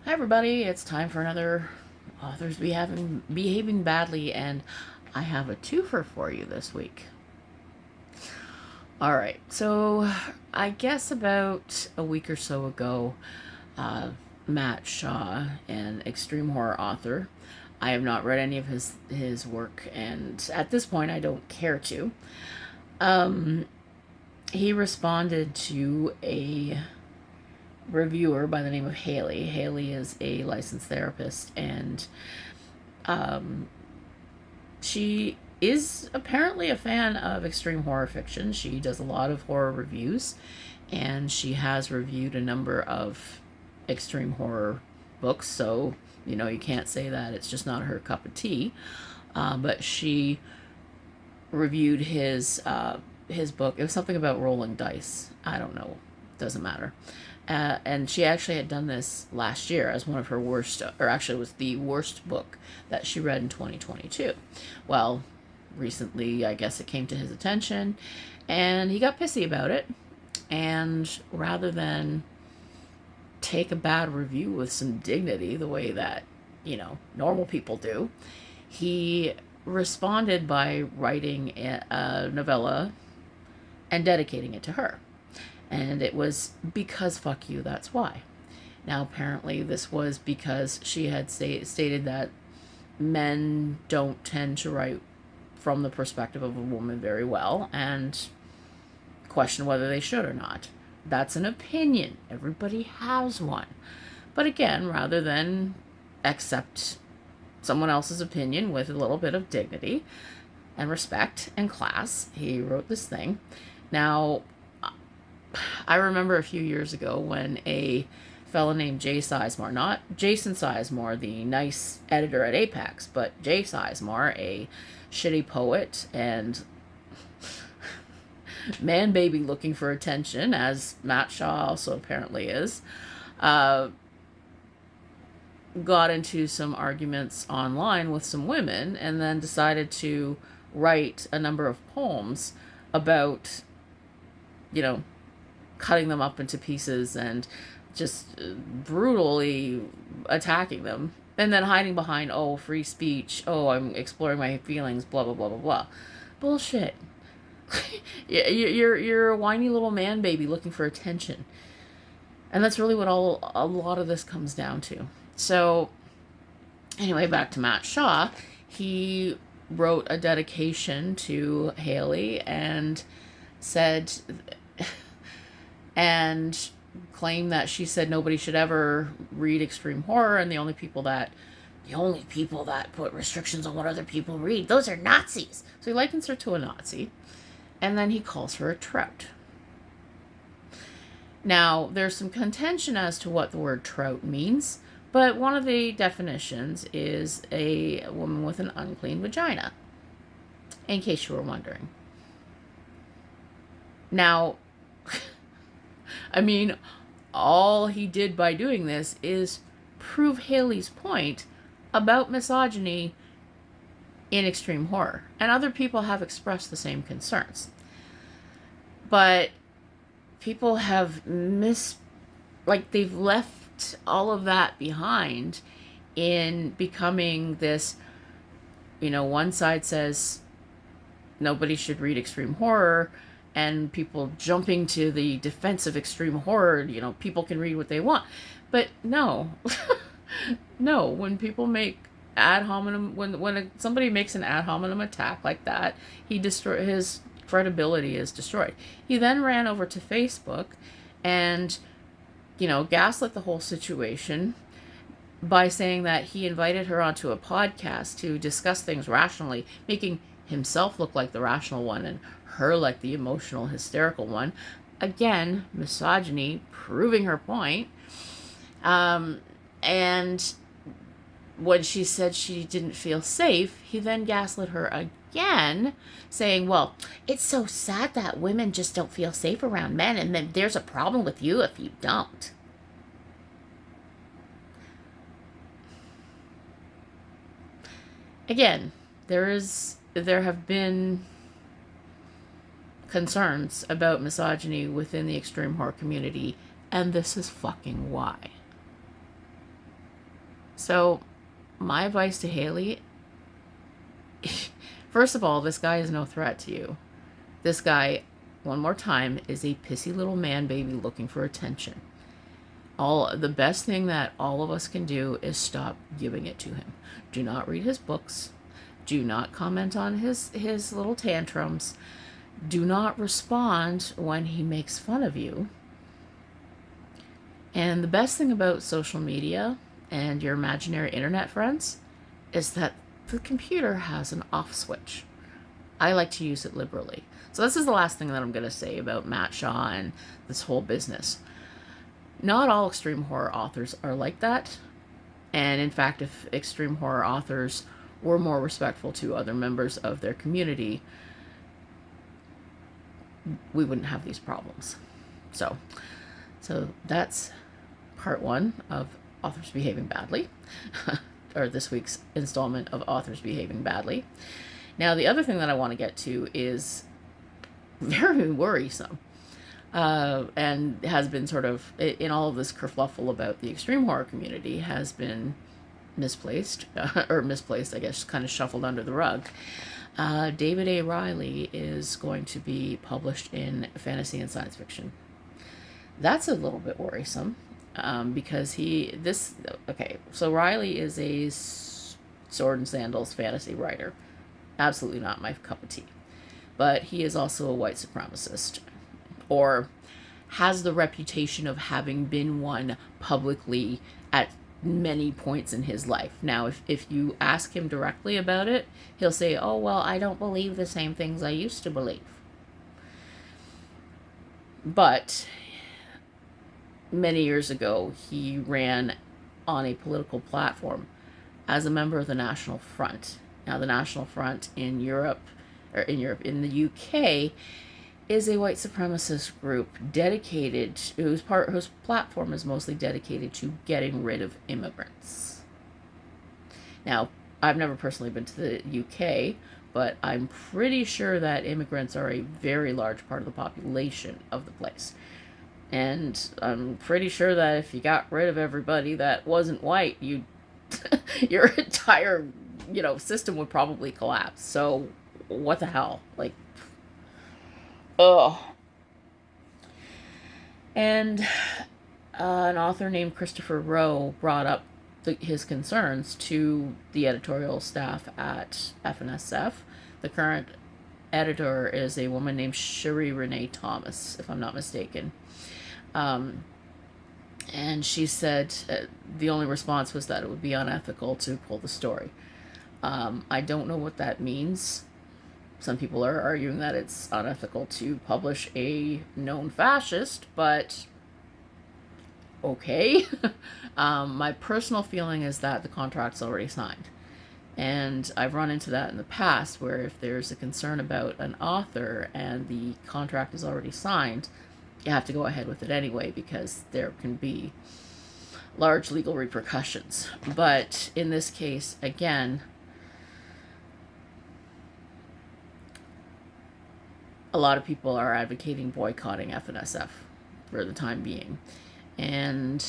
Hi everybody, it's time for another Authors Behaving Badly, and I have a twofer for you this week. Alright, so I guess about a week or so ago, Matt Shaw, an extreme horror author, I have not read any of his work, and at this point I don't care to. He responded to a reviewer by the name of Haley. Haley is a licensed therapist, and she is apparently a fan of extreme horror fiction. She does a lot of horror reviews, and she has reviewed a number of extreme horror books, so you can't say that it's just not her cup of tea. But she reviewed his book. It was something about rolling dice. I don't know. Doesn't matter. And she actually had done this last year as one of her worst, or actually it was the worst book that she read in 2022. Well, recently, I guess it came to his attention, and he got pissy about it. And rather than take a bad review with some dignity, the way that, normal people do, he responded by writing a novella and dedicating it to her. And it was because fuck you, that's why. Now, apparently, this was because she had stated that men don't tend to write from the perspective of a woman very well, and question whether they should or not. That's an opinion. Everybody has one. But again, rather than accept someone else's opinion with a little bit of dignity and respect and class, he wrote this thing. Now, I remember a few years ago when a fellow named Jay Sizemore, not Jason Sizemore, the nice editor at Apex, but Jay Sizemore, a shitty poet and man baby looking for attention, as Matt Shaw also apparently is, got into some arguments online with some women, and then decided to write a number of poems about, cutting them up into pieces and just brutally attacking them, and then hiding behind, oh, free speech, oh, I'm exploring my feelings, blah blah blah blah blah. Bullshit. You're a whiny little man baby looking for attention, and that's really what a lot of this comes down to. So anyway, back to Matt Shaw. He wrote a dedication to Haley and said and claimed that she said nobody should ever read extreme horror, and the only people that put restrictions on what other people read, those are Nazis. So he likens her to a Nazi, and then he calls her a trout. Now, there's some contention as to what the word trout means, but one of the definitions is a woman with an unclean vagina, in case you were wondering. Now, I mean, all he did by doing this is prove Haley's point about misogyny in extreme horror. And other people have expressed the same concerns. But people have they've left all of that behind in becoming this, one side says nobody should read extreme horror, and people jumping to the defense of extreme horror, people can read what they want. But no, no, when people make ad hominem, when somebody makes an ad hominem attack like that, his credibility is destroyed. He then ran over to Facebook and, gaslit the whole situation by saying that he invited her onto a podcast to discuss things rationally, making himself look like the rational one and her like the emotional, hysterical one. Again, misogyny, proving her point. And when she said she didn't feel safe, he then gaslit her again, saying, well, it's so sad that women just don't feel safe around men, and then there's a problem with you if you don't. Again, there have been concerns about misogyny within the extreme horror community, and this is fucking why. So, my advice to Haley, first of all, this guy is no threat to you. This guy, one more time, is a pissy little man baby looking for attention. The best thing that all of us can do is stop giving it to him. Do not read his books. Do not comment on his little tantrums. Do not respond when he makes fun of you. And the best thing about social media and your imaginary internet friends is that the computer has an off switch. I like to use it liberally. So this is the last thing that I'm going to say about Matt Shaw and this whole business. Not all extreme horror authors are like that. And in fact, if extreme horror authors were more respectful to other members of their community, we wouldn't have these problems. So that's part 1 of Authors Behaving Badly, or this week's installment of Authors Behaving Badly. Now, the other thing that I want to get to is very worrisome, and has been sort of, in all of this kerfluffle about the extreme horror community, has been misplaced, I guess, kind of shuffled under the rug. David A. Reilly is going to be published in fantasy and science fiction. That's a little bit worrisome, because so Reilly is a sword and sandals fantasy writer. Absolutely not my cup of tea. But he is also a white supremacist, or has the reputation of having been one publicly at many points in his life. Now, if you ask him directly about it, he'll say, oh, well, I don't believe the same things I used to believe. But many years ago, he ran on a political platform as a member of the National Front. Now, the National Front in the UK, is a white supremacist group dedicated, whose platform is mostly dedicated to getting rid of immigrants. Now, I've never personally been to the UK, but I'm pretty sure that immigrants are a very large part of the population of the place. And I'm pretty sure that if you got rid of everybody that wasn't white, your entire, system would probably collapse. So, what the hell? Like, ugh. And an author named Christopher Rowe brought up his concerns to the editorial staff at FNSF. The current editor is a woman named Cherie Renee Thomas, if I'm not mistaken. And she said the only response was that it would be unethical to pull the story. I don't know what that means. Some people are arguing that it's unethical to publish a known fascist, but okay. My personal feeling is that the contract's already signed. And I've run into that in the past, where if there's a concern about an author and the contract is already signed, you have to go ahead with it anyway, because there can be large legal repercussions. But in this case, again, a lot of people are advocating boycotting FNSF for the time being. And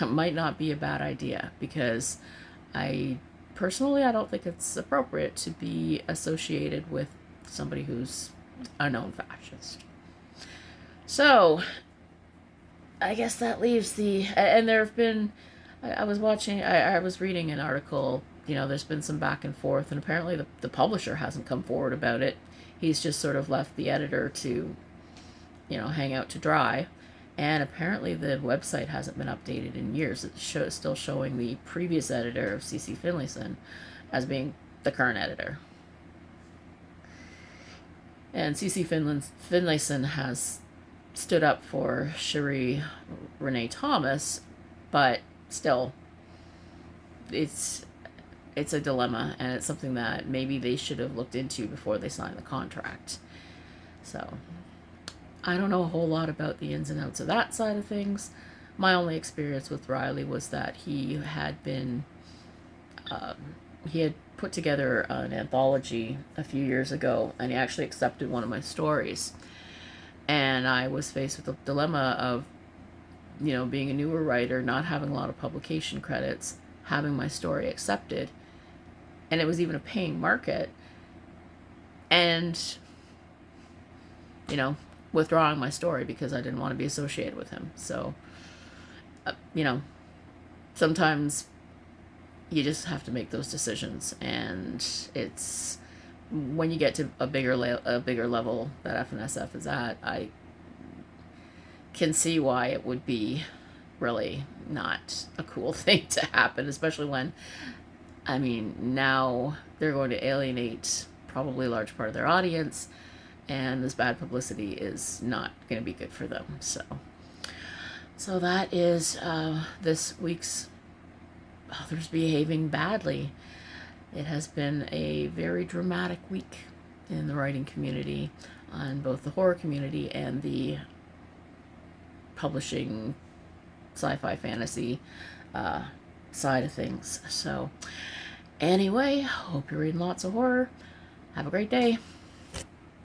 it might not be a bad idea, because I don't think it's appropriate to be associated with somebody who's a known fascist. So, I guess that leaves and there have been, I was reading an article, there's been some back and forth, and apparently the publisher hasn't come forward about it. He's just sort of left the editor to, hang out to dry. And apparently the website hasn't been updated in years. It's still showing the previous editor of C.C. Finlayson as being the current editor. And C.C. Finlayson has stood up for Cherie Renee Thomas, but still, it's a dilemma, and it's something that maybe they should have looked into before they signed the contract. So, I don't know a whole lot about the ins and outs of that side of things. My only experience with Reilly was that he had put together an anthology a few years ago, and he actually accepted one of my stories. And I was faced with the dilemma of, being a newer writer, not having a lot of publication credits, having my story accepted, and it was even a paying market, and withdrawing my story because I didn't want to be associated with him. So, sometimes you just have to make those decisions, and it's when you get to a bigger level that FNSF is at, I can see why it would be really not a cool thing to happen, especially when, now they're going to alienate probably a large part of their audience, and this bad publicity is not going to be good for them. So that is this week's Authors Behaving Badly. It has been a very dramatic week in the writing community, on both the horror community and the publishing sci-fi fantasy side of things. So anyway, hope you're reading lots of horror. Have a great day.